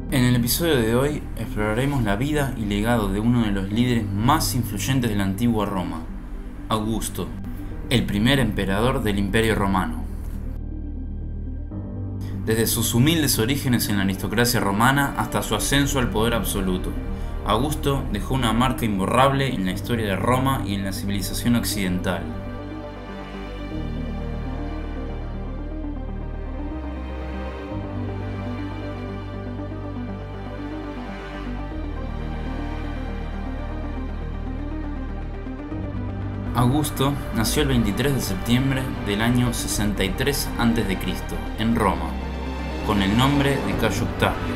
En el episodio de hoy exploraremos la vida y legado de uno de los líderes más influyentes de la antigua Roma, Augusto, el primer emperador del Imperio Romano. Desde sus humildes orígenes en la aristocracia romana hasta su ascenso al poder absoluto, Augusto dejó una marca imborrable en la historia de Roma y en la civilización occidental. Augusto nació el 23 de septiembre del año 63 a.C. en Roma, con el nombre de Cayo Octavio.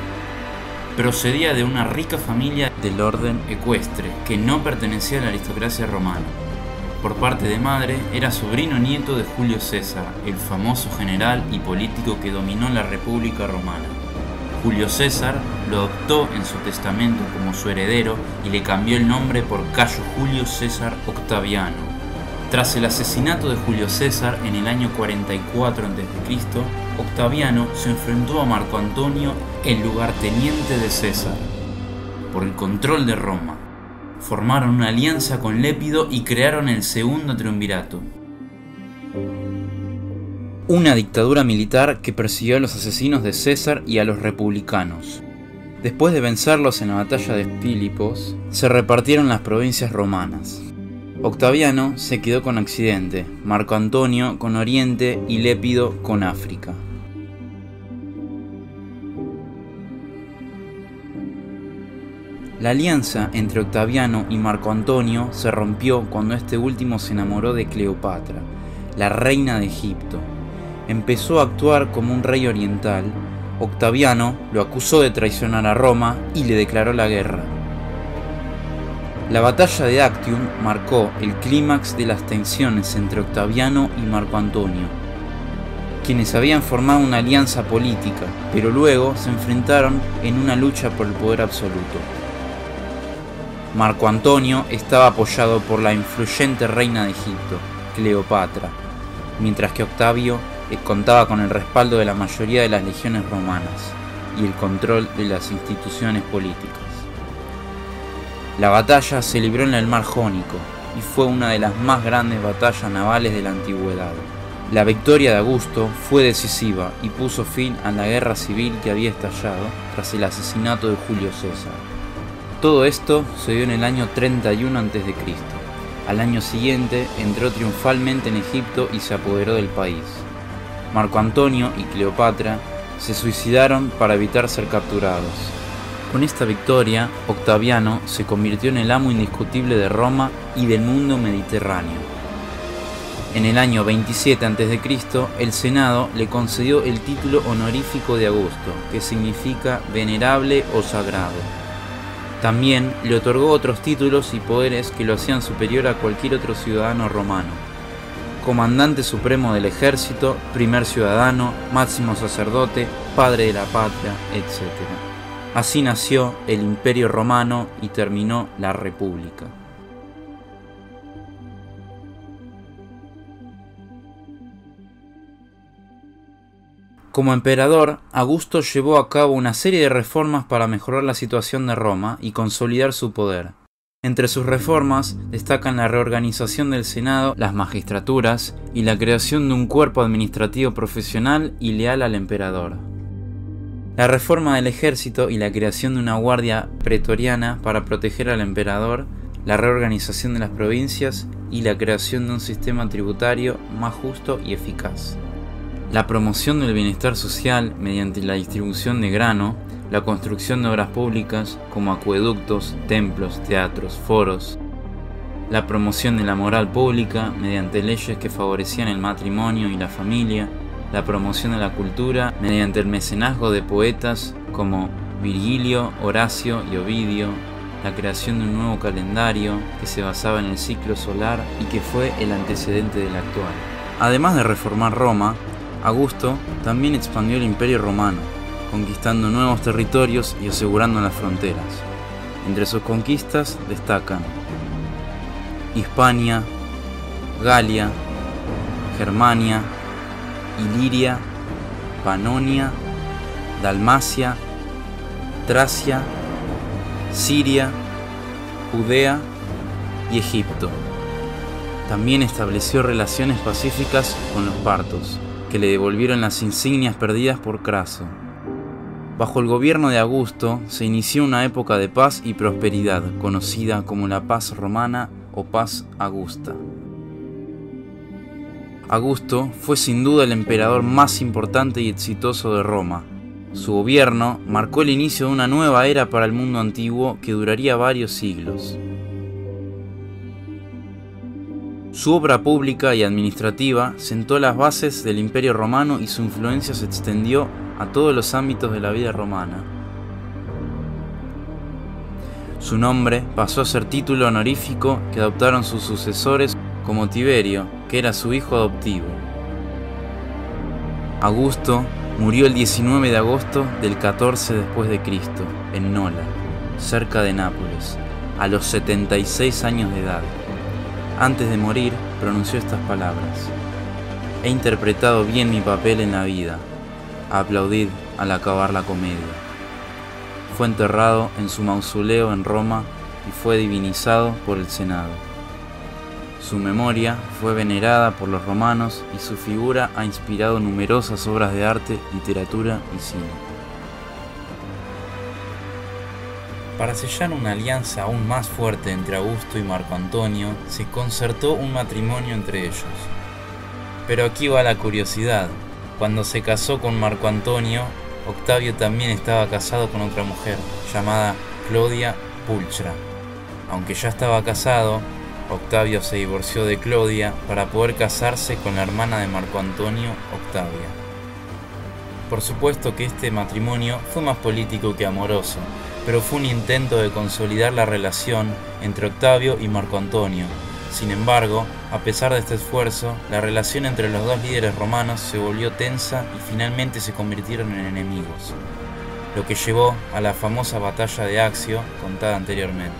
Procedía de una rica familia del orden ecuestre que no pertenecía a la aristocracia romana. Por parte de madre era sobrino nieto de Julio César, el famoso general y político que dominó la República Romana. Julio César lo adoptó en su testamento como su heredero y le cambió el nombre por Cayo Julio César Octaviano. Tras el asesinato de Julio César en el año 44 a.C., Octaviano se enfrentó a Marco Antonio, el lugarteniente de César, por el control de Roma. Formaron una alianza con Lépido y crearon el Segundo Triunvirato, una dictadura militar que persiguió a los asesinos de César y a los republicanos. Después de vencerlos en la batalla de Filipos, se repartieron las provincias romanas. Octaviano se quedó con Occidente, Marco Antonio con Oriente y Lépido con África. La alianza entre Octaviano y Marco Antonio se rompió cuando este último se enamoró de Cleopatra, la reina de Egipto. Empezó a actuar como un rey oriental. Octaviano lo acusó de traicionar a Roma y le declaró la guerra. La batalla de Actium marcó el clímax de las tensiones entre Octaviano y Marco Antonio, quienes habían formado una alianza política, pero luego se enfrentaron en una lucha por el poder absoluto. Marco Antonio estaba apoyado por la influyente reina de Egipto, Cleopatra, mientras que Octavio contaba con el respaldo de la mayoría de las legiones romanas y el control de las instituciones políticas. La batalla se libró en el Mar Jónico y fue una de las más grandes batallas navales de la antigüedad. La victoria de Augusto fue decisiva y puso fin a la guerra civil que había estallado tras el asesinato de Julio César. Todo esto se dio en el año 31 a.C. Al año siguiente entró triunfalmente en Egipto y se apoderó del país. Marco Antonio y Cleopatra se suicidaron para evitar ser capturados. Con esta victoria, Octaviano se convirtió en el amo indiscutible de Roma y del mundo mediterráneo. En el año 27 a.C., el Senado le concedió el título honorífico de Augusto, que significa venerable o sagrado. También le otorgó otros títulos y poderes que lo hacían superior a cualquier otro ciudadano romano: comandante supremo del ejército, primer ciudadano, máximo sacerdote, padre de la patria, etc. Así nació el Imperio Romano y terminó la República. Como emperador, Augusto llevó a cabo una serie de reformas para mejorar la situación de Roma y consolidar su poder. Entre sus reformas destacan la reorganización del Senado, las magistraturas y la creación de un cuerpo administrativo profesional y leal al emperador. La reforma del ejército y la creación de una guardia pretoriana para proteger al emperador, la reorganización de las provincias y la creación de un sistema tributario más justo y eficaz. La promoción del bienestar social mediante la distribución de grano, la construcción de obras públicas como acueductos, templos, teatros, foros. La promoción de la moral pública mediante leyes que favorecían el matrimonio y la familia. La promoción de la cultura mediante el mecenazgo de poetas como Virgilio, Horacio y Ovidio. La creación de un nuevo calendario que se basaba en el ciclo solar y que fue el antecedente del actual. Además de reformar Roma, Augusto también expandió el Imperio Romano, conquistando nuevos territorios y asegurando las fronteras. Entre sus conquistas destacan Hispania, Galia, Germania, Iliria, Panonia, Dalmacia, Tracia, Siria, Judea y Egipto. También estableció relaciones pacíficas con los partos, que le devolvieron las insignias perdidas por Craso. Bajo el gobierno de Augusto se inició una época de paz y prosperidad, conocida como la Paz Romana o Paz Augusta. Augusto fue sin duda el emperador más importante y exitoso de Roma. Su gobierno marcó el inicio de una nueva era para el mundo antiguo que duraría varios siglos. Su obra pública y administrativa sentó las bases del Imperio Romano y su influencia se extendió a todos los ámbitos de la vida romana. Su nombre pasó a ser título honorífico que adoptaron sus sucesores, como Tiberio, que era su hijo adoptivo. Augusto murió el 19 de agosto del 14 después de Cristo, en Nola, cerca de Nápoles, a los 76 años de edad. Antes de morir, pronunció estas palabras: «He interpretado bien mi papel en la vida. Aplaudid al acabar la comedia». Fue enterrado en su mausoleo en Roma y fue divinizado por el Senado. Su memoria fue venerada por los romanos y su figura ha inspirado numerosas obras de arte, literatura y cine. Para sellar una alianza aún más fuerte entre Augusto y Marco Antonio, se concertó un matrimonio entre ellos. Pero aquí va la curiosidad: cuando se casó con Marco Antonio, Octavio también estaba casado con otra mujer, llamada Clodia Pulchra. Aunque ya estaba casado, Octavio se divorció de Clodia para poder casarse con la hermana de Marco Antonio, Octavia. Por supuesto que este matrimonio fue más político que amoroso, pero fue un intento de consolidar la relación entre Octavio y Marco Antonio. Sin embargo, a pesar de este esfuerzo, la relación entre los dos líderes romanos se volvió tensa y finalmente se convirtieron en enemigos, lo que llevó a la famosa batalla de Accio contada anteriormente.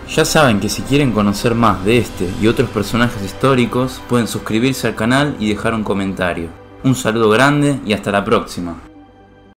Ya saben que si quieren conocer más de este y otros personajes históricos, pueden suscribirse al canal y dejar un comentario. Un saludo grande y hasta la próxima.